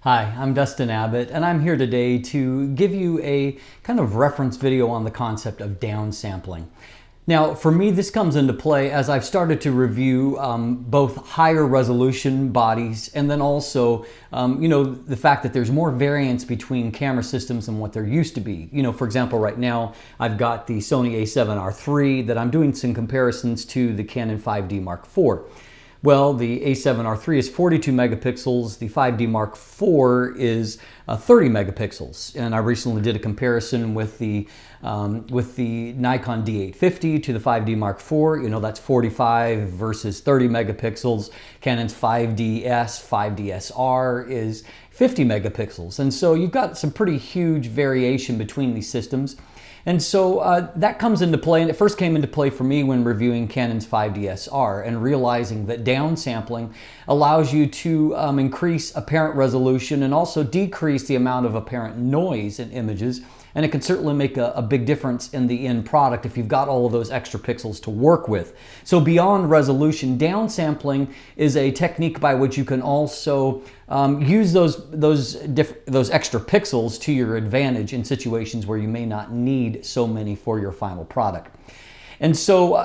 Hi, I'm Dustin Abbott, and I'm here today to give you a kind of reference video on the concept of downsampling. Now, for me, this comes into play as I've started to review both higher resolution bodies and then also, the fact that there's more variance between camera systems than what there used to be. For example, right now, I've got the Sony a7R III that I'm doing some comparisons to the Canon 5D Mark IV. Well, the a7R III is 42 megapixels, the 5D Mark IV is 30 megapixels. And I recently did a comparison with the Nikon D850 to the 5D Mark IV. That's 45 versus 30 megapixels. Canon's 5DS, 5DSR is 50 megapixels. And so you've got some pretty huge variation between these systems. And so that comes into play, and it first came into play for me when reviewing Canon's 5DSR and realizing that downsampling allows you to increase apparent resolution and also decrease the amount of apparent noise in images. And it can certainly make a big difference in the end product if you've got all of those extra pixels to work with. So beyond resolution, downsampling is a technique by which you can also use those extra pixels to your advantage in situations where you may not need so many for your final product. And so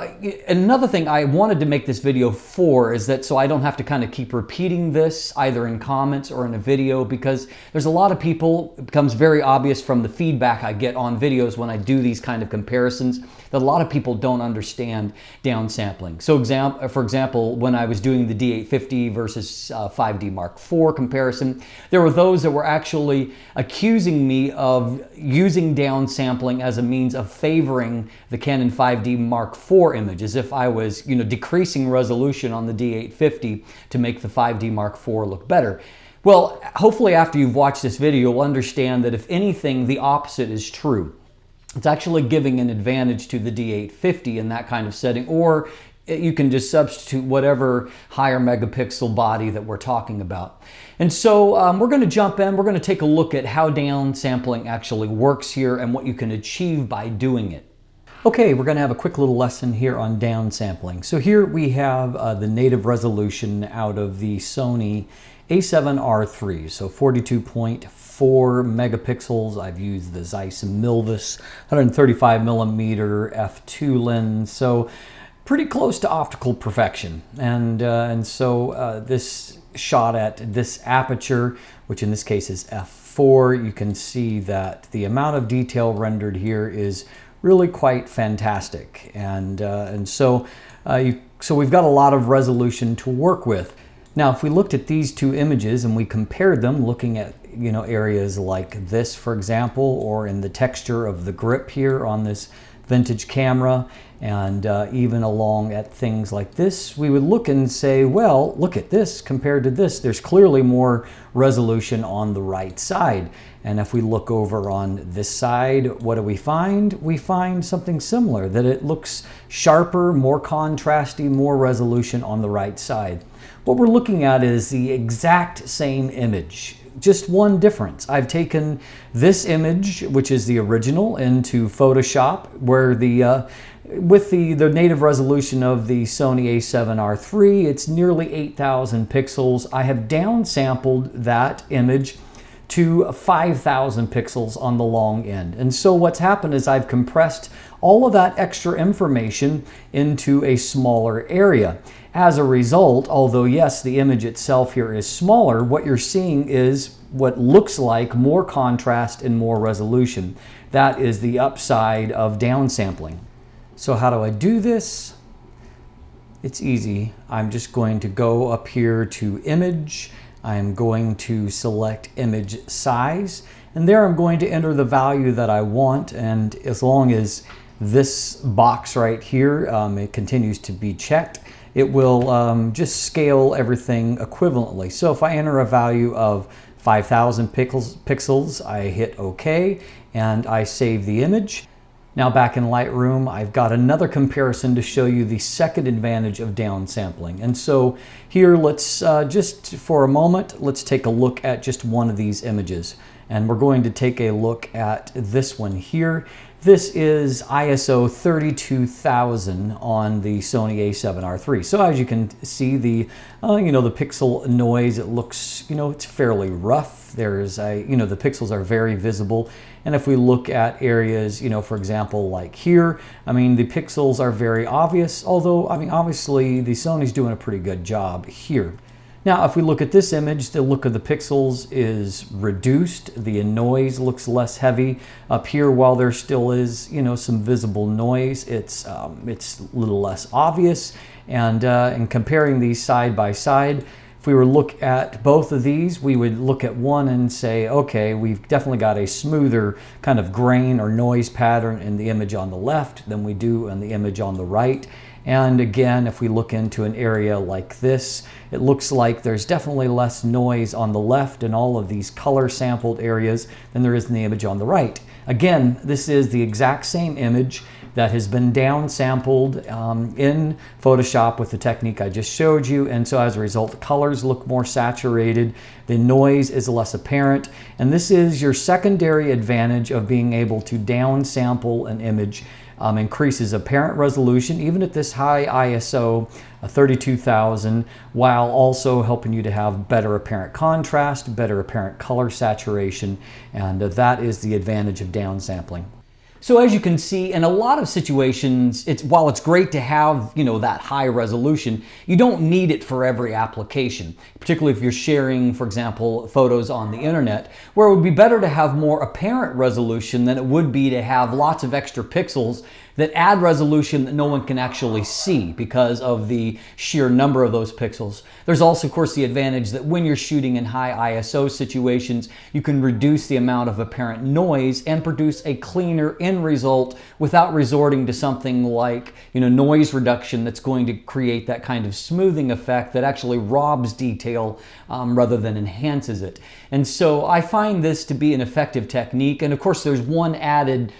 another thing I wanted to make this video for is that so I don't have to kind of keep repeating this either in comments or in a video, because there's a lot of people, it becomes very obvious from the feedback I get on videos when I do these kind of comparisons, that a lot of people don't understand downsampling. So for example, when I was doing the D850 versus 5D Mark IV comparison, there were those that were actually accusing me of using downsampling as a means of favoring the Canon 5D Mark IV image, as if I was, decreasing resolution on the D850 to make the 5D Mark IV look better. Well, hopefully after you've watched this video, you'll understand that if anything, the opposite is true. It's actually giving an advantage to the D850 in that kind of setting, or you can just substitute whatever higher megapixel body that we're talking about. And so we're going to jump in, we're going to take a look at how downsampling actually works here and what you can achieve by doing it. Okay, we're going to have a quick little lesson here on downsampling. So here we have the native resolution out of the Sony a7R III, so 42.4 megapixels. I've used the Zeiss Milvus 135 millimeter f2 lens, so pretty close to optical perfection. And so this shot at this aperture, which in this case is f4, you can see that the amount of detail rendered here is really quite fantastic, and so we've got a lot of resolution to work with. Now, if we looked at these two images and we compared them, looking at areas like this, for example, or in the texture of the grip here on this vintage camera, and even along at things like this, we would look and say, well, look at this compared to this. There's clearly more resolution on the right side. And if we look over on this side, what do we find? We find something similar, that it looks sharper, more contrasty, more resolution on the right side. What we're looking at is the exact same image, just one difference. I've taken this image, which is the original, into Photoshop, where with the native resolution of the Sony a7R III, it's nearly 8,000 pixels. I have downsampled that image to 5,000 pixels on the long end. And so what's happened is I've compressed all of that extra information into a smaller area. As a result, although yes, the image itself here is smaller, what you're seeing is what looks like more contrast and more resolution. That is the upside of downsampling. So how do I do this? It's easy. I'm just going to go up here to Image. I'm going to select Image Size, and there I'm going to enter the value that I want, and as long as this box right here, it continues to be checked, it will just scale everything equivalently. So if I enter a value of 5,000 pixels, I hit OK, and I save the image. Now back in Lightroom, I've got another comparison to show you the second advantage of downsampling. And so here, let's just for a moment, let's take a look at just one of these images. And we're going to take a look at this one here. This is ISO 32,000 on the Sony a7R III. So as you can see, the the pixel noise, it looks, it's fairly rough. There's the pixels are very visible. And if we look at areas, for example, like here, the pixels are very obvious, although, obviously the Sony's doing a pretty good job here. Now, if we look at this image, the look of the pixels is reduced. The noise looks less heavy. Up here, while there still is, some visible noise, it's a little less obvious. And comparing these side by side, if we were to look at both of these, we would look at one and say, okay, we've definitely got a smoother kind of grain or noise pattern in the image on the left than we do in the image on the right. And again, if we look into an area like this, it looks like there's definitely less noise on the left in all of these color sampled areas than there is in the image on the right. Again, this is the exact same image that has been downsampled in Photoshop with the technique I just showed you. And so as a result, the colors look more saturated, the noise is less apparent. And this is your secondary advantage of being able to downsample an image. Increases apparent resolution, even at this high ISO 32,000, while also helping you to have better apparent contrast, better apparent color saturation, and that is the advantage of downsampling. So as you can see, in a lot of situations, while it's great to have, that high resolution, you don't need it for every application, particularly if you're sharing, for example, photos on the internet, where it would be better to have more apparent resolution than it would be to have lots of extra pixels that add resolution that no one can actually see because of the sheer number of those pixels. There's also, of course, the advantage that when you're shooting in high ISO situations, you can reduce the amount of apparent noise and produce a cleaner end result without resorting to something like, noise reduction that's going to create that kind of smoothing effect that actually robs detail rather than enhances it. And so I find this to be an effective technique. And of course, there's one added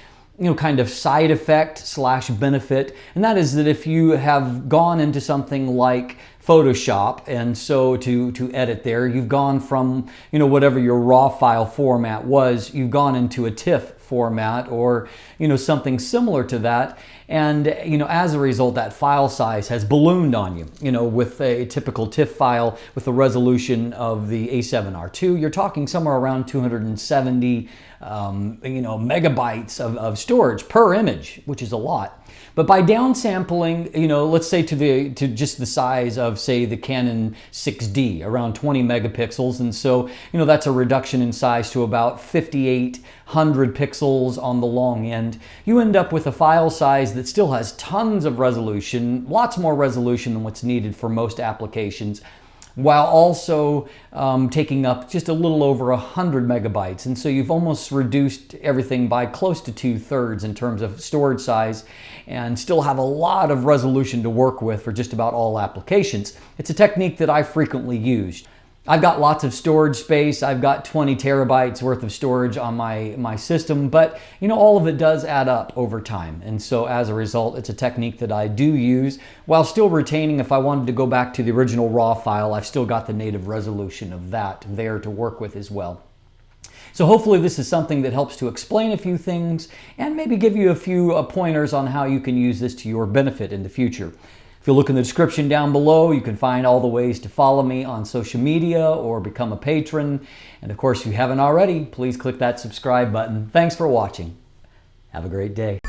kind of side effect / benefit, and that is that if you have gone into something like Photoshop, and so to edit there, you've gone from, whatever your raw file format was, you've gone into a TIFF format or, something similar to that. And, as a result, that file size has ballooned on you. With a typical TIFF file with the resolution of the a7R II, you're talking somewhere around 270 megabytes of storage per image, which is a lot. But by downsampling, let's say to just the size of, say, the Canon 6D, around 20 megapixels, and so that's a reduction in size to about 5,800 pixels on the long end, you end up with a file size that still has tons of resolution, lots more resolution than what's needed for most applications, while also taking up just a little over 100 megabytes. And so you've almost reduced everything by close to 2/3 in terms of storage size and still have a lot of resolution to work with for just about all applications. It's a technique that I frequently use. I've got lots of storage space. I've got 20 terabytes worth of storage on my system, but all of it does add up over time. And so as a result, it's a technique that I do use while still retaining, if I wanted to go back to the original raw file, I've still got the native resolution of that there to work with as well. So hopefully this is something that helps to explain a few things and maybe give you a few pointers on how you can use this to your benefit in the future. If you look in the description down below, you can find all the ways to follow me on social media or become a patron. And of course, if you haven't already, please click that subscribe button. Thanks for watching. Have a great day.